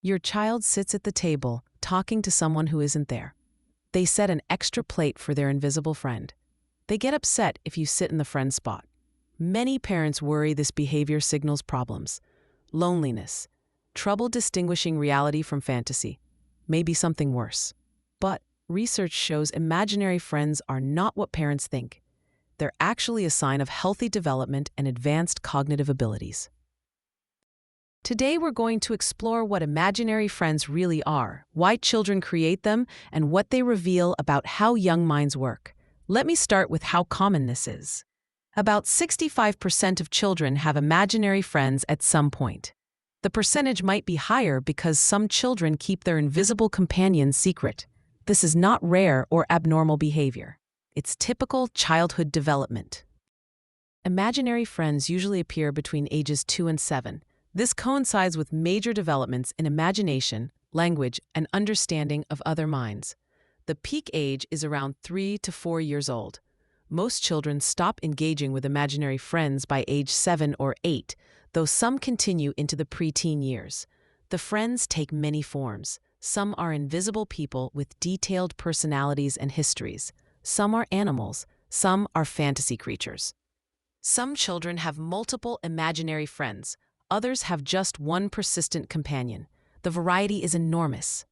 Your child sits at the table, talking to someone who isn't there. They set an extra plate for their invisible friend. They get upset if you sit in the friend spot. Many parents worry this behavior signals problems. Loneliness, trouble distinguishing reality from fantasy, maybe something worse. But research shows imaginary friends are not what parents think. They're actually a sign of healthy development and advanced cognitive abilities. Today we're going to explore what imaginary friends really are, why children create them, and what they reveal about how young minds work. Let me start with how common this is. About 65% of children have imaginary friends at some point. The percentage might be higher because some children keep their invisible companions secret. This is not rare or abnormal behavior. It's typical childhood development. Imaginary friends usually appear between ages 2 and 7. This coincides with major developments in imagination, language, and understanding of other minds. The peak age is around 3 to 4 years old. Most children stop engaging with imaginary friends by age 7 or 8, though some continue into the preteen years. The friends take many forms. Some are invisible people with detailed personalities and histories. Some are animals. Some are fantasy creatures. Some children have multiple imaginary friends. Others have just one persistent companion. The variety is enormous.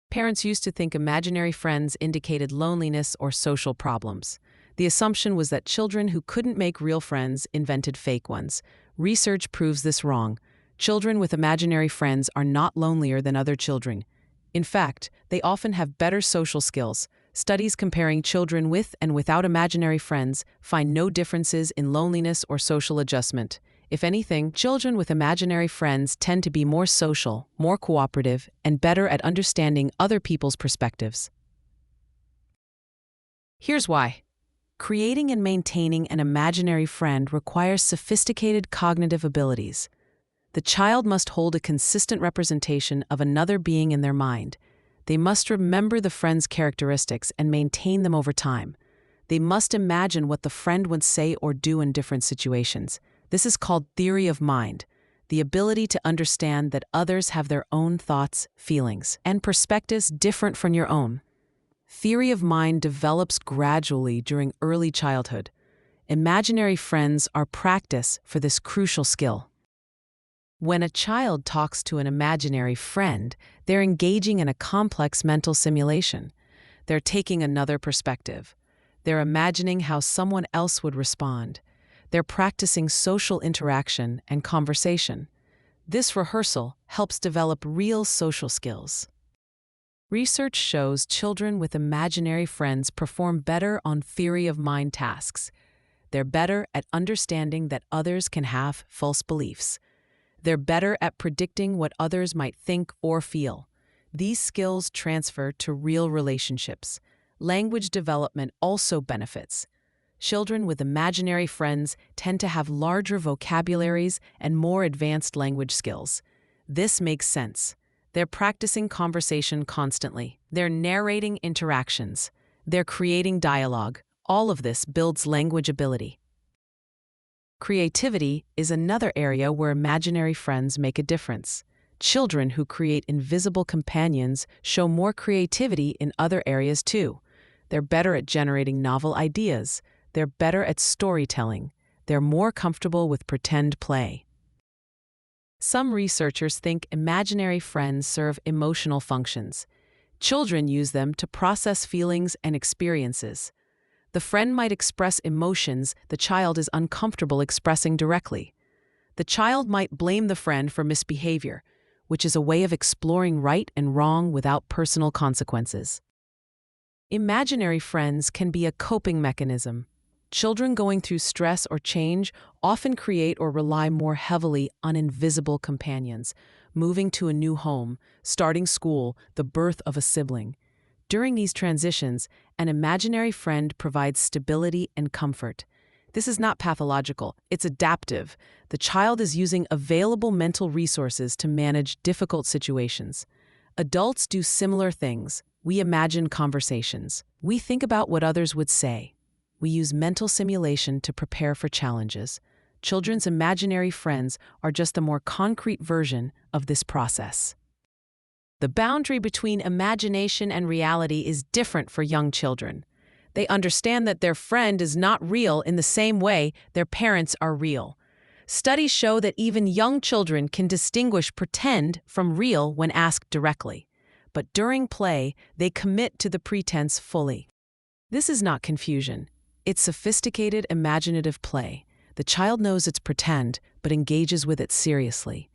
Parents used to think imaginary friends indicated loneliness or social problems. The assumption was that children who couldn't make real friends invented fake ones. Research proves this wrong. Children with imaginary friends are not lonelier than other children. In fact, they often have better social skills. Studies comparing children with and without imaginary friends find no differences in loneliness or social adjustment. If anything, children with imaginary friends tend to be more social, more cooperative, and better at understanding other people's perspectives. Here's why. Creating and maintaining an imaginary friend requires sophisticated cognitive abilities. The child must hold a consistent representation of another being in their mind. They must remember the friend's characteristics and maintain them over time. They must imagine what the friend would say or do in different situations. This is called theory of mind, the ability to understand that others have their own thoughts, feelings, and perspectives different from your own. Theory of mind develops gradually during early childhood. Imaginary friends are practice for this crucial skill. When a child talks to an imaginary friend, they're engaging in a complex mental simulation. They're taking another perspective. They're imagining how someone else would respond. They're practicing social interaction and conversation. This rehearsal helps develop real social skills. Research shows children with imaginary friends perform better on theory of mind tasks. They're better at understanding that others can have false beliefs. They're better at predicting what others might think or feel. These skills transfer to real relationships. Language development also benefits. Children with imaginary friends tend to have larger vocabularies and more advanced language skills. This makes sense. They're practicing conversation constantly. They're narrating interactions. They're creating dialogue. All of this builds language ability. Creativity is another area where imaginary friends make a difference. Children who create invisible companions show more creativity in other areas too. They're better at generating novel ideas. They're better at storytelling. They're more comfortable with pretend play. Some researchers think imaginary friends serve emotional functions. Children use them to process feelings and experiences. The friend might express emotions the child is uncomfortable expressing directly. The child might blame the friend for misbehavior, which is a way of exploring right and wrong without personal consequences. Imaginary friends can be a coping mechanism. Children going through stress or change often create or rely more heavily on invisible companions, moving to a new home, starting school, the birth of a sibling. During these transitions, an imaginary friend provides stability and comfort. This is not pathological, it's adaptive. The child is using available mental resources to manage difficult situations. Adults do similar things. We imagine conversations. We think about what others would say. We use mental simulation to prepare for challenges. children's imaginary friends are just a more concrete version of this process. The boundary between imagination and reality is different for young children. They understand that their friend is not real in the same way their parents are real. Studies show that even young children can distinguish pretend from real when asked directly. But during play, they commit to the pretense fully. This is not confusion. It's sophisticated, imaginative play. The child knows it's pretend, but engages with it seriously.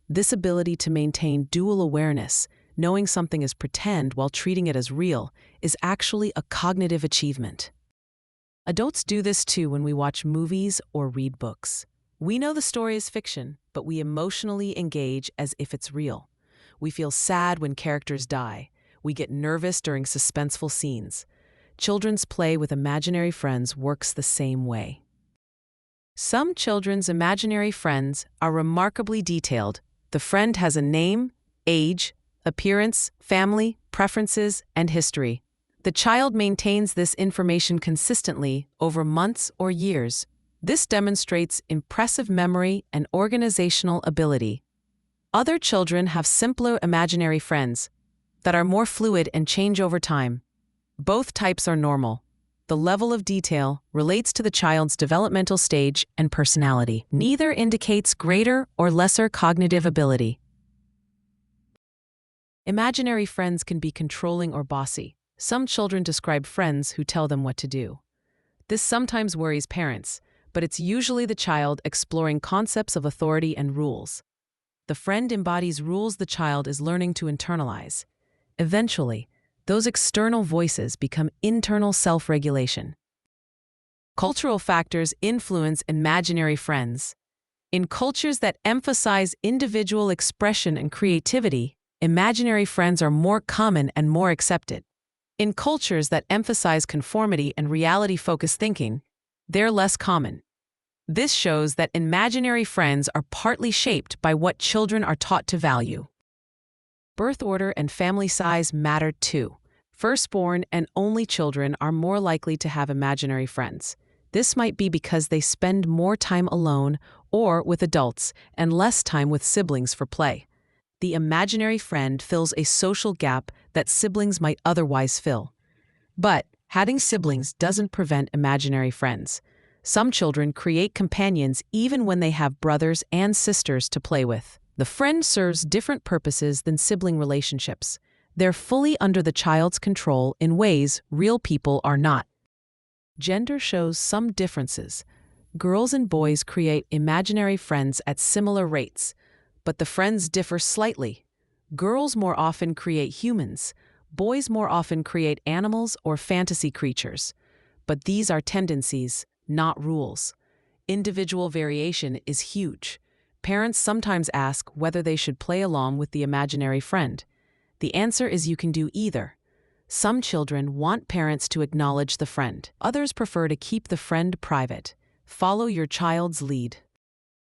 This ability to maintain dual awareness, knowing something is pretend while treating it as real, is actually a cognitive achievement. Adults do this too when we watch movies or read books. We know the story is fiction, but we emotionally engage as if it's real. We feel sad when characters die. We get nervous during suspenseful scenes. Children's play with imaginary friends works the same way. Some children's imaginary friends are remarkably detailed. The friend has a name, age, appearance, family, preferences, and history. The child maintains this information consistently over months or years. This demonstrates impressive memory and organizational ability. Other children have simpler imaginary friends that are more fluid and change over time. Both types are normal. The level of detail relates to the child's developmental stage and personality. Neither indicates greater or lesser cognitive ability. Imaginary friends can be controlling or bossy. Some children describe friends who tell them what to do. This sometimes worries parents, but it's usually the child exploring concepts of authority and rules. The friend embodies rules the child is learning to internalize. Eventually, those external voices become internal self-regulation. Cultural factors influence imaginary friends. In cultures that emphasize individual expression and creativity, imaginary friends are more common and more accepted. In cultures that emphasize conformity and reality-focused thinking, they're less common. This shows that imaginary friends are partly shaped by what children are taught to value. Birth order and family size matter too. Firstborn and only children are more likely to have imaginary friends. This might be because they spend more time alone or with adults and less time with siblings for play. The imaginary friend fills a social gap that siblings might otherwise fill. But having siblings doesn't prevent imaginary friends. Some children create companions even when they have brothers and sisters to play with. The friend serves different purposes than sibling relationships. They're fully under the child's control in ways real people are not. Gender shows some differences. Girls and boys create imaginary friends at similar rates, but the friends differ slightly. Girls more often create humans. Boys more often create animals or fantasy creatures. But these are tendencies, not rules. Individual variation is huge. Parents sometimes ask whether they should play along with the imaginary friend. The answer is you can do either. Some children want parents to acknowledge the friend. Others prefer to keep the friend private. Follow your child's lead.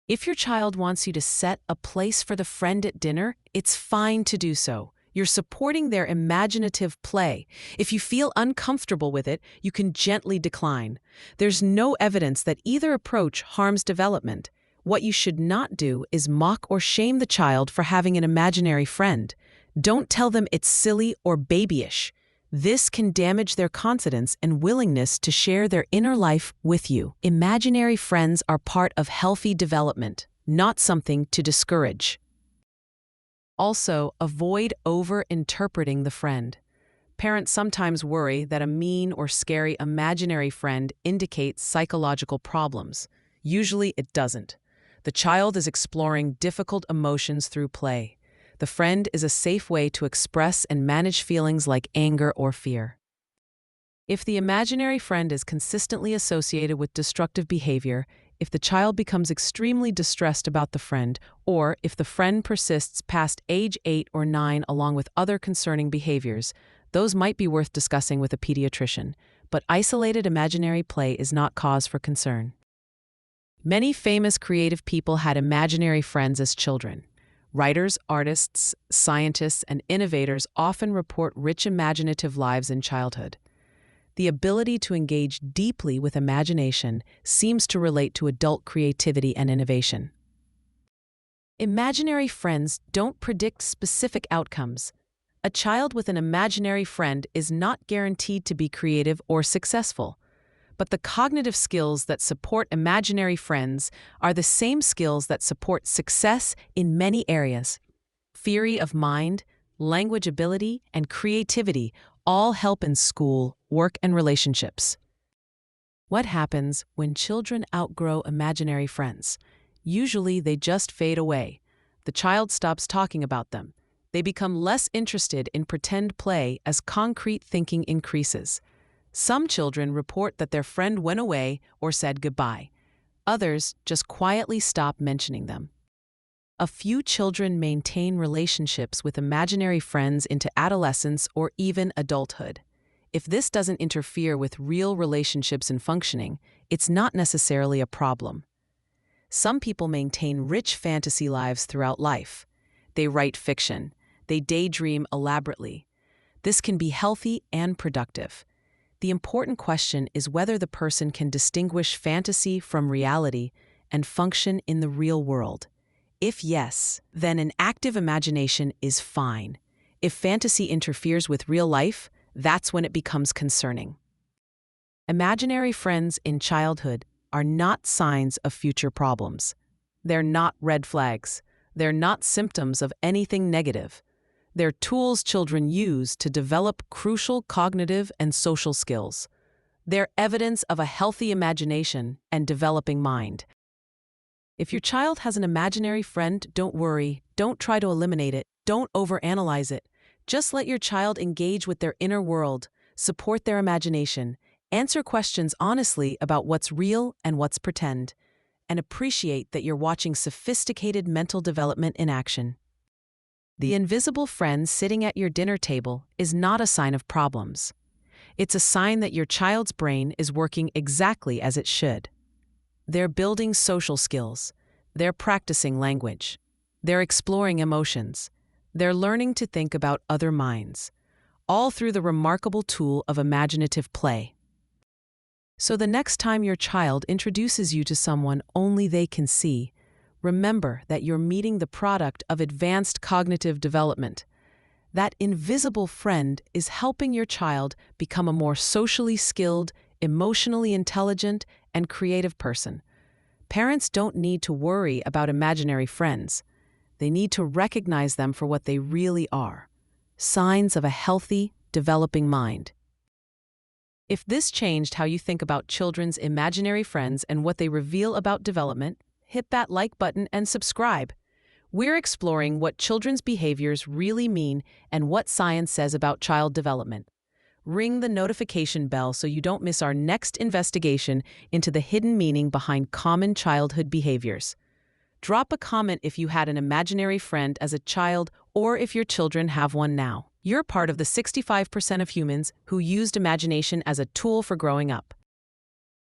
If your child wants you to set a place for the friend at dinner, it's fine to do so. You're supporting their imaginative play. If you feel uncomfortable with it, you can gently decline. There's no evidence that either approach harms development. What you should not do is mock or shame the child for having an imaginary friend. Don't tell them it's silly or babyish. This can damage their confidence and willingness to share their inner life with you. Imaginary friends are part of healthy development, not something to discourage. Also, avoid over-interpreting the friend. Parents sometimes worry that a mean or scary imaginary friend indicates psychological problems. Usually it doesn't. The child is exploring difficult emotions through play. The friend is a safe way to express and manage feelings like anger or fear. If the imaginary friend is consistently associated with destructive behavior, if the child becomes extremely distressed about the friend, or if the friend persists past age 8 or 9 along with other concerning behaviors, those might be worth discussing with a pediatrician, but isolated imaginary play is not cause for concern. Many famous creative people had imaginary friends as children. Writers, artists, scientists, and innovators often report rich imaginative lives in childhood. The ability to engage deeply with imagination seems to relate to adult creativity and innovation. Imaginary friends don't predict specific outcomes. A child with an imaginary friend is not guaranteed to be creative or successful. But the cognitive skills that support imaginary friends are the same skills that support success in many areas. Theory of mind, language ability, and creativity all help in school, work, and relationships. What happens when children outgrow imaginary friends? Usually they just fade away. The child stops talking about them. They become less interested in pretend play as concrete thinking increases. Some children report that their friend went away or said goodbye. Others just quietly stop mentioning them. A few children maintain relationships with imaginary friends into adolescence or even adulthood. If this doesn't interfere with real relationships and functioning, it's not necessarily a problem. Some people maintain rich fantasy lives throughout life. They write fiction. They daydream elaborately. This can be healthy and productive. The important question is whether the person can distinguish fantasy from reality and function in the real world. If yes, then an active imagination is fine. If fantasy interferes with real life, that's when it becomes concerning. Imaginary friends in childhood are not signs of future problems. They're not red flags. They're not symptoms of anything negative. They're tools children use to develop crucial cognitive and social skills. They're evidence of a healthy imagination and developing mind. If your child has an imaginary friend, don't worry. Don't try to eliminate it. Don't overanalyze it. Just let your child engage with their inner world, support their imagination, answer questions honestly about what's real and what's pretend, and appreciate that you're watching sophisticated mental development in action. The invisible friend sitting at your dinner table is not a sign of problems. It's a sign that your child's brain is working exactly as it should. They're building social skills. They're practicing language. They're exploring emotions. They're learning to think about other minds, all through the remarkable tool of imaginative play. So the next time your child introduces you to someone only they can see, remember that you're meeting the product of advanced cognitive development. That invisible friend is helping your child become a more socially skilled, emotionally intelligent, and creative person. Parents don't need to worry about imaginary friends. They need to recognize them for what they really are: signs of a healthy, developing mind. If this changed how you think about children's imaginary friends and what they reveal about development, hit that like button and subscribe. We're exploring what children's behaviors really mean and what science says about child development. Ring the notification bell so you don't miss our next investigation into the hidden meaning behind common childhood behaviors. Drop a comment if you had an imaginary friend as a child or if your children have one now. You're part of the 65% of humans who used imagination as a tool for growing up.